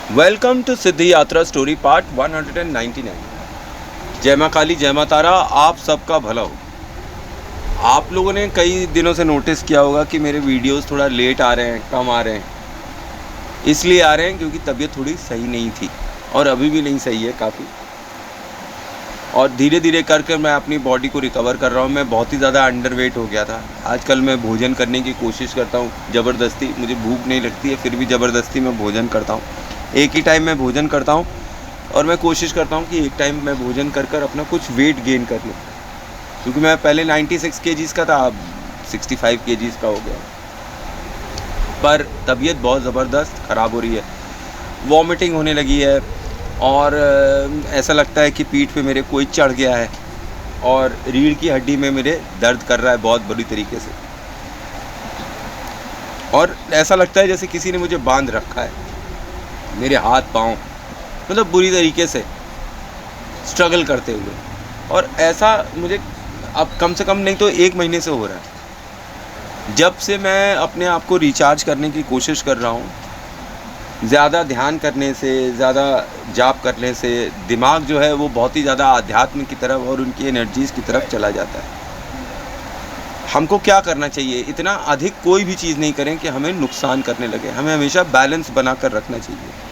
Welcome to सिद्धि यात्रा story part 199। जय माँ काली जय माँ तारा, आप सबका भला हो। आप लोगों ने कई दिनों से नोटिस किया होगा कि मेरे वीडियोस थोड़ा लेट आ रहे हैं, कम आ रहे हैं। इसलिए आ रहे हैं क्योंकि तबीयत थोड़ी सही नहीं थी और अभी भी नहीं सही है काफ़ी। और धीरे धीरे कर मैं अपनी बॉडी को रिकवर कर रहा हूँ। मैं बहुत ही ज़्यादा अंडरवेट हो गया था। आजकल मैं भोजन करने की कोशिश करता हूँ ज़बरदस्ती। मुझे भूख नहीं लगती है फिर भी ज़बरदस्ती मैं भोजन करता हूँ। एक ही टाइम मैं भोजन करता हूँ और मैं कोशिश करता हूँ कि एक टाइम मैं भोजन कर अपना कुछ वेट गेन कर लूँ, क्योंकि मैं पहले 96 केजीज़ का था, अब 65 केजीज़ का हो गया। पर तबीयत बहुत ज़बरदस्त ख़राब हो रही है, वॉमिटिंग होने लगी है और ऐसा लगता है कि पीठ पे मेरे कोई चढ़ गया है और रीढ़ की हड्डी में मेरे दर्द कर रहा है बहुत बुरी तरीके से। और ऐसा लगता है जैसे किसी ने मुझे बांध रखा है, मेरे हाथ पाँव मतलब बुरी तरीके से स्ट्रगल करते हुए। और ऐसा मुझे अब कम से कम नहीं तो 1 महीने से हो रहा है। जब से मैं अपने आप को रिचार्ज करने की कोशिश कर रहा हूँ, ज़्यादा ध्यान करने से, ज़्यादा जाप करने से दिमाग जो है वो बहुत ही ज़्यादा आध्यात्म की तरफ और उनकी एनर्जीज़ की तरफ चला जाता है। हमको क्या करना चाहिए? इतना अधिक कोई भी चीज़ नहीं करें कि हमें नुकसान करने लगे। हमें हमेशा बैलेंस बना कर रखना चाहिए।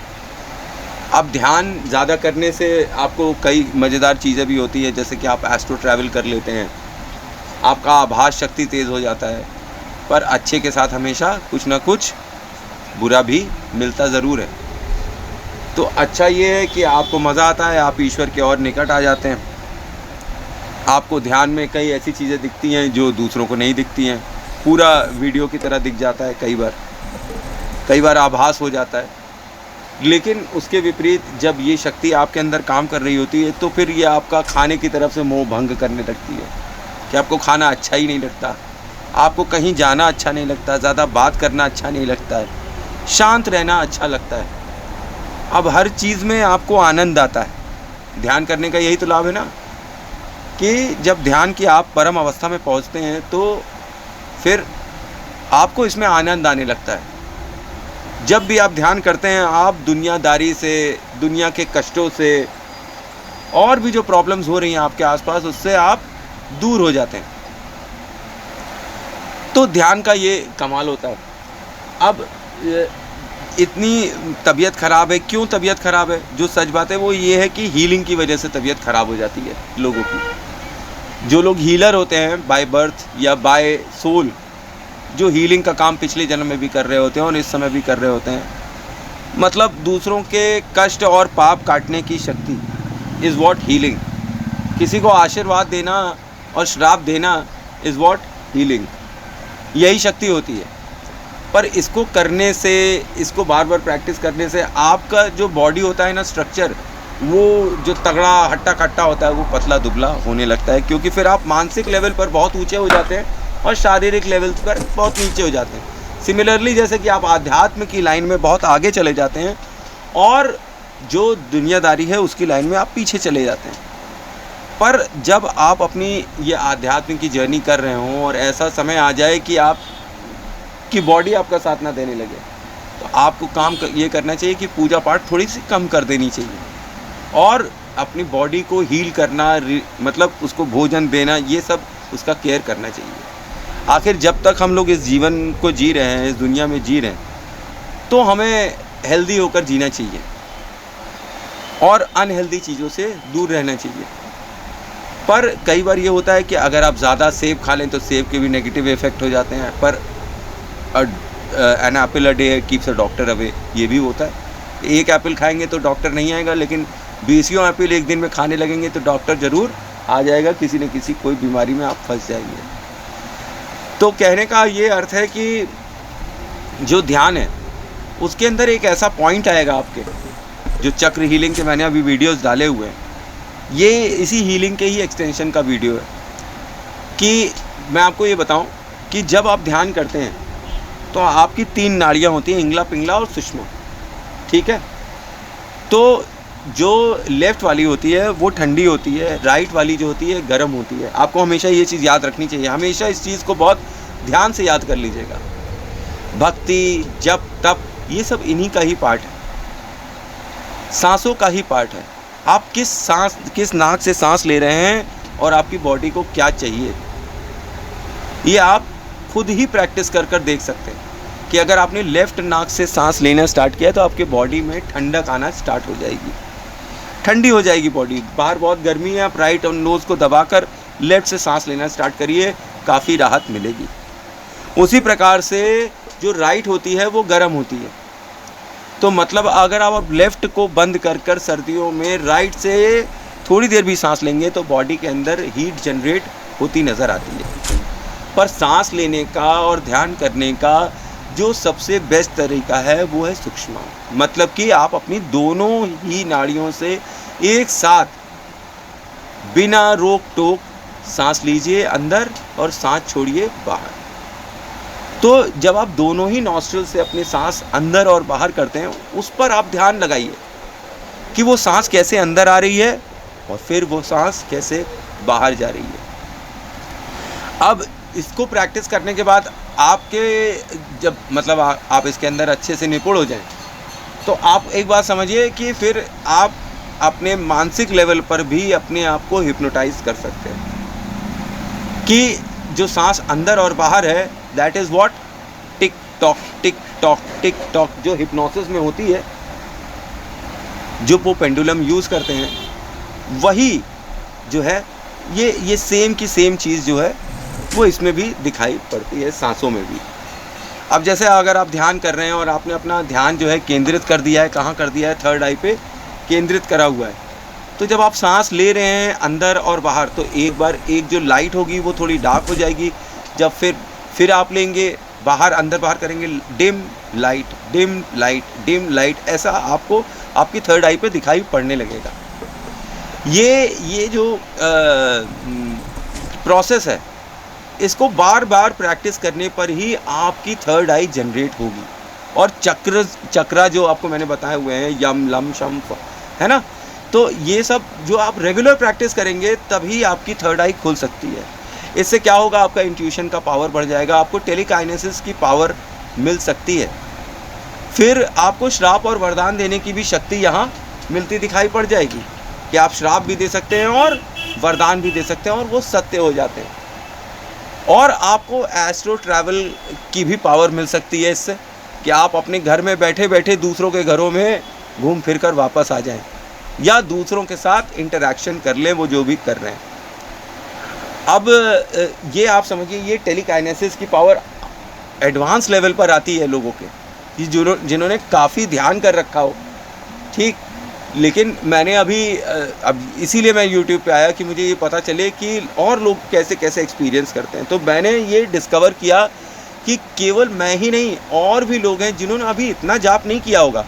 अब ध्यान ज़्यादा करने से आपको कई मज़ेदार चीज़ें भी होती हैं, जैसे कि आप एस्ट्रो ट्रैवल कर लेते हैं, आपका आभास शक्ति तेज़ हो जाता है। पर अच्छे के साथ हमेशा कुछ ना कुछ बुरा भी मिलता ज़रूर है। तो अच्छा ये है कि आपको मज़ा आता है, आप ईश्वर के और निकट आ जाते हैं। आपको ध्यान में कई ऐसी चीज़ें दिखती हैं जो दूसरों को नहीं दिखती हैं। पूरा वीडियो की तरह दिख जाता है कई बार आभास हो जाता है। लेकिन उसके विपरीत जब ये शक्ति आपके अंदर काम कर रही होती है तो फिर ये आपका खाने की तरफ से मोह भंग करने लगती है कि आपको खाना अच्छा ही नहीं लगता, आपको कहीं जाना अच्छा नहीं लगता, ज़्यादा बात करना अच्छा नहीं लगता है, शांत रहना अच्छा लगता है। अब हर चीज़ में आपको आनंद आता है। ध्यान करने का यही तो लाभ है ना, कि जब ध्यान की आप परम अवस्था में पहुंचते हैं तो फिर आपको इसमें आनंद आने लगता है। जब भी आप ध्यान करते हैं आप दुनियादारी से, दुनिया के कष्टों से और भी जो प्रॉब्लम्स हो रही हैं आपके आसपास, उससे आप दूर हो जाते हैं। तो ध्यान का ये कमाल होता है। अब इतनी तबीयत ख़राब है, क्यों तबीयत ख़राब है? जो सच बात है वो ये है कि हीलिंग की वजह से तबीयत ख़राब हो जाती है लोगों की। जो लोग हीलर होते हैं बाय बर्थ या बाय सोल, जो हीलिंग का काम पिछले जन्म में भी कर रहे होते हैं और इस समय भी कर रहे होते हैं, मतलब दूसरों के कष्ट और पाप काटने की शक्ति इज़ वॉट हीलिंग। किसी को आशीर्वाद देना और श्राप देना इज़ वॉट हीलिंग। यही शक्ति होती है। पर इसको करने से, इसको बार बार प्रैक्टिस करने से आपका जो बॉडी होता है ना, स्ट्रक्चर, वो जो तगड़ा हट्टा कट्टा होता है वो पतला दुबला होने लगता है, क्योंकि फिर आप मानसिक लेवल पर बहुत ऊंचे हो जाते हैं और शारीरिक लेवल पर बहुत नीचे हो जाते हैं। सिमिलरली जैसे कि आप आध्यात्म की लाइन में बहुत आगे चले जाते हैं और जो दुनियादारी है उसकी लाइन में आप पीछे चले जाते हैं। पर जब आप अपनी ये आध्यात्म की जर्नी कर रहे हों और ऐसा समय आ जाए कि आप की बॉडी आपका साथ ना देने लगे, तो आपको काम ये करना चाहिए कि पूजा पाठ थोड़ी सी कम कर देनी चाहिए और अपनी बॉडी को हील करना, मतलब उसको भोजन देना, ये सब उसका केयर करना चाहिए। आखिर जब तक हम लोग इस जीवन को जी रहे हैं, इस दुनिया में जी रहे हैं, तो हमें हेल्दी होकर जीना चाहिए और अनहेल्दी चीज़ों से दूर रहना चाहिए। पर कई बार ये होता है कि अगर आप ज़्यादा सेब खा लें तो सेब के भी नेगेटिव इफ़ेक्ट हो जाते हैं। पर an apple a day keeps a doctor away, ये भी होता है। एक एप्पल खाएंगे तो डॉक्टर नहीं आएगा, लेकिन 20 एप्पल एक दिन में खाने लगेंगे तो डॉक्टर ज़रूर आ जाएगा। किसी न किसी कोई बीमारी में आप फंस जाएंगे। तो कहने का ये अर्थ है कि जो ध्यान है उसके अंदर एक ऐसा पॉइंट आएगा आपके, जो चक्र हीलिंग के मैंने अभी वीडियोस डाले हुए हैं, ये इसी हीलिंग के ही एक्सटेंशन का वीडियो है। कि मैं आपको ये बताऊं कि जब आप ध्यान करते हैं तो आपकी 3 नाड़ियाँ होती हैं, इंगला, पिंगला और सुषमा, ठीक है? तो जो लेफ़्ट वाली होती है वो ठंडी होती है, राइट वाली जो होती है गर्म होती है। आपको हमेशा ये चीज़ याद रखनी चाहिए, हमेशा इस चीज़ को बहुत ध्यान से याद कर लीजिएगा। भक्ति, जप, तप, ये सब इन्हीं का ही पार्ट है। सांसों का ही पार्ट है। आप किस नाक से सांस ले रहे हैं और आपकी बॉडी को क्या चाहिए, ये आप खुद ही प्रैक्टिस कर कर देख सकते हैं कि अगर आपने लेफ़्ट नाक से सांस लेना स्टार्ट किया तो आपके बॉडी में ठंडक आना स्टार्ट हो जाएगी, ठंडी हो जाएगी बॉडी। बाहर बहुत गर्मी है, आप राइट और नोज़ को दबाकर लेफ़्ट से सांस लेना स्टार्ट करिए, काफ़ी राहत मिलेगी। उसी प्रकार से जो राइट होती है वो गर्म होती है, तो मतलब अगर आप लेफ़्ट को बंद कर कर सर्दियों में राइट से थोड़ी देर भी सांस लेंगे तो बॉडी के अंदर हीट जनरेट होती नज़र आती है। पर सांस लेने का और ध्यान करने का जो सबसे बेस्ट तरीका है वो है सूक्ष्म, मतलब कि आप अपनी दोनों ही नाड़ियों से एक साथ बिना रोक टोक सांस लीजिए अंदर और सांस छोड़िए बाहर। तो जब आप दोनों ही नॉस्ट्रिल से अपनी सांस अंदर और बाहर करते हैं, उस पर आप ध्यान लगाइए कि वो सांस कैसे अंदर आ रही है और फिर वो सांस कैसे बाहर जा रही है। अब इसको प्रैक्टिस करने के बाद आपके जब मतलब आप इसके अंदर अच्छे से निपुण हो जाएं, तो आप एक बात समझिए कि फिर आप अपने मानसिक लेवल पर भी अपने आप को हिप्नोटाइज कर सकते हैं कि जो सांस अंदर और बाहर है, that is what tick tock tick tock tick tock, जो हिप्नोसिस में होती है, जो वो पेंडुलम यूज़ करते हैं, वही जो है ये सेम की सेम चीज़ जो है वो इसमें भी दिखाई पड़ती है, सांसों में भी। अब जैसे अगर आप ध्यान कर रहे हैं और आपने अपना ध्यान जो है केंद्रित कर दिया है, कहाँ कर दिया है, थर्ड आई पे केंद्रित करा हुआ है, तो जब आप सांस ले रहे हैं अंदर और बाहर, तो एक बार एक जो लाइट होगी वो थोड़ी डार्क हो जाएगी। जब फिर आप लेंगे बाहर, अंदर बाहर करेंगे, dim light dim light dim light, ऐसा आपको आपकी थर्ड आई पे दिखाई पड़ने लगेगा। ये जो प्रोसेस है, इसको बार बार प्रैक्टिस करने पर ही आपकी थर्ड आई जनरेट होगी। और चक्रा जो आपको मैंने बताए हुए हैं, यम लम शम है ना, तो ये सब जो आप रेगुलर प्रैक्टिस करेंगे तभी आपकी थर्ड आई खुल सकती है। इससे क्या होगा, आपका इंट्यूशन का पावर बढ़ जाएगा, आपको टेलीकाइनेसिस की पावर मिल सकती है। फिर आपको श्राप और वरदान देने की भी शक्ति यहाँ मिलती दिखाई पड़ जाएगी कि आप श्राप भी दे सकते हैं और वरदान भी दे सकते हैं, और वो सत्य हो जाते हैं। और आपको एस्ट्रो ट्रैवल की भी पावर मिल सकती है इससे, कि आप अपने घर में बैठे बैठे दूसरों के घरों में घूम फिर कर वापस आ जाएं, या दूसरों के साथ इंटरैक्शन कर लें वो जो भी कर रहे हैं। अब ये आप समझिए, ये टेलीकाइनेसिस की पावर एडवांस लेवल पर आती है लोगों के, जिन्होंने काफ़ी ध्यान कर रखा हो, ठीक। लेकिन मैंने अब इसीलिए मैं YouTube पे आया कि मुझे ये पता चले कि और लोग कैसे कैसे एक्सपीरियंस करते हैं। तो मैंने ये डिस्कवर किया कि केवल मैं ही नहीं, और भी लोग हैं जिन्होंने अभी इतना जाप नहीं किया होगा,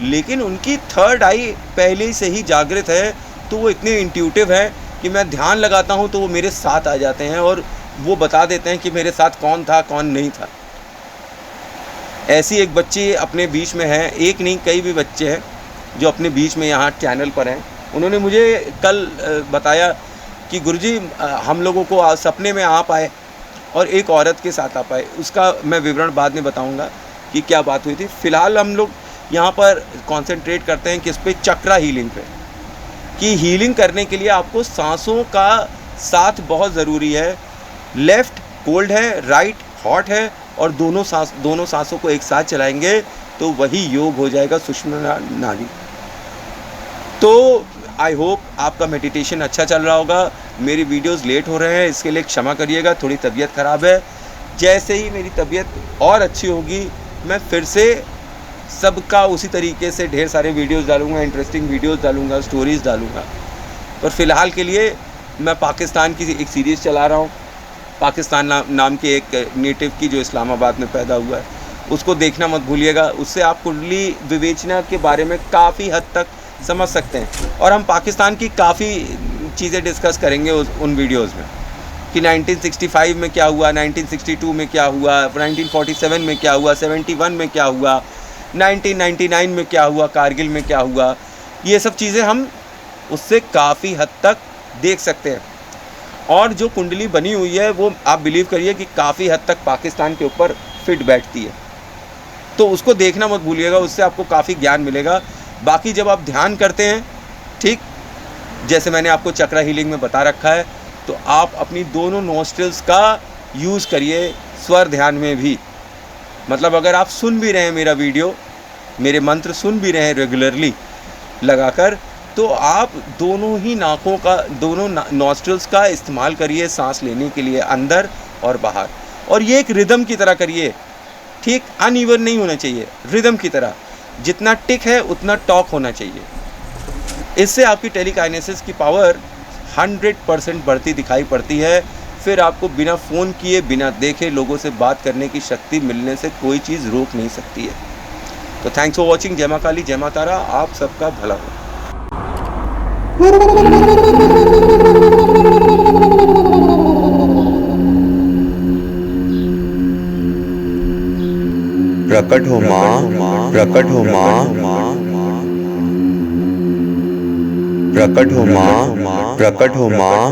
लेकिन उनकी थर्ड आई पहले से ही जागृत है। तो वो इतने इंट्यूटिव हैं कि मैं ध्यान लगाता हूँ तो वो मेरे साथ आ जाते हैं और वो बता देते हैं कि मेरे साथ कौन था कौन नहीं था। ऐसी एक बच्ची अपने बीच में है, एक नहीं कई भी बच्चे हैं जो अपने बीच में यहाँ चैनल पर हैं। उन्होंने मुझे कल बताया कि गुरुजी हम लोगों को सपने में आप आए और एक औरत के साथ आप आए। उसका मैं विवरण बाद में बताऊंगा कि क्या बात हुई थी। फ़िलहाल हम लोग यहाँ पर कंसंट्रेट करते हैं किस पे, चक्रा हीलिंग पे, कि हीलिंग करने के लिए आपको सांसों का साथ बहुत ज़रूरी है। लेफ़्ट कोल्ड है, राइट हॉट है, और दोनों सांसों को एक साथ चलाएंगे तो वही योग हो जाएगा सुषुम्ना नाड़ी। तो आई होप आपका मेडिटेशन अच्छा चल रहा होगा। मेरी वीडियोस लेट हो रहे हैं, इसके लिए क्षमा करिएगा, थोड़ी तबीयत ख़राब है। जैसे ही मेरी तबीयत और अच्छी होगी मैं फिर से सबका उसी तरीके से ढेर सारे वीडियोस डालूंगा, इंटरेस्टिंग वीडियोस डालूंगा, स्टोरीज़ डालूंगा। पर फ़िलहाल के लिए मैं पाकिस्तान की एक सीरीज़ चला रहा हूँ, पाकिस्तान नाम के एक नेटिव की जो इस्लामाबाद में पैदा हुआ है, उसको देखना मत भूलिएगा। उससे आप कुंडली विवेचना के बारे में काफ़ी हद तक समझ सकते हैं। और हम पाकिस्तान की काफ़ी चीज़ें डिस्कस करेंगे उन वीडियोज़ में, कि 1965 में क्या हुआ, 1962 में क्या हुआ, 1947 में क्या हुआ, 71 में क्या हुआ, 1999 में क्या हुआ, कारगिल में क्या हुआ। ये सब चीज़ें हम उससे काफ़ी हद तक देख सकते हैं। और जो कुंडली बनी हुई है वो आप बिलीव करिए कि काफ़ी हद तक पाकिस्तान के ऊपर फिट बैठती है। तो उसको देखना मत भूलिएगा, उससे आपको काफ़ी ज्ञान मिलेगा बाकी जब आप ध्यान करते हैं, ठीक, जैसे मैंने आपको चक्रा हीलिंग में बता रखा है, तो आप अपनी दोनों नॉस्ट्रल्स का यूज़ करिए स्वर ध्यान में भी। मतलब अगर आप सुन भी रहे हैं मेरा वीडियो, मेरे मंत्र सुन भी रहे हैं रेगुलरली लगाकर, तो आप दोनों ही नाकों का, दोनों नॉस्ट्रल्स का इस्तेमाल करिए सांस लेने के लिए, अंदर और बाहर। और ये एक रिदम की तरह करिए, ठीक, अनइवन नहीं होना चाहिए, रिदम की तरह। जितना टिक है उतना टॉक होना चाहिए। इससे आपकी टेलीकाइनेसिस की पावर 100% बढ़ती दिखाई पड़ती है। फिर आपको बिना फ़ोन किए, बिना देखे लोगों से बात करने की शक्ति मिलने से कोई चीज़ रोक नहीं सकती है। तो थैंक्स फॉर वॉचिंग। जय मां काली, जय मां तारा, आप सबका भला हो। प्रकट हो माँ, प्रकट हो माँ, प्रकट हो माँ, प्रकट हो माँ।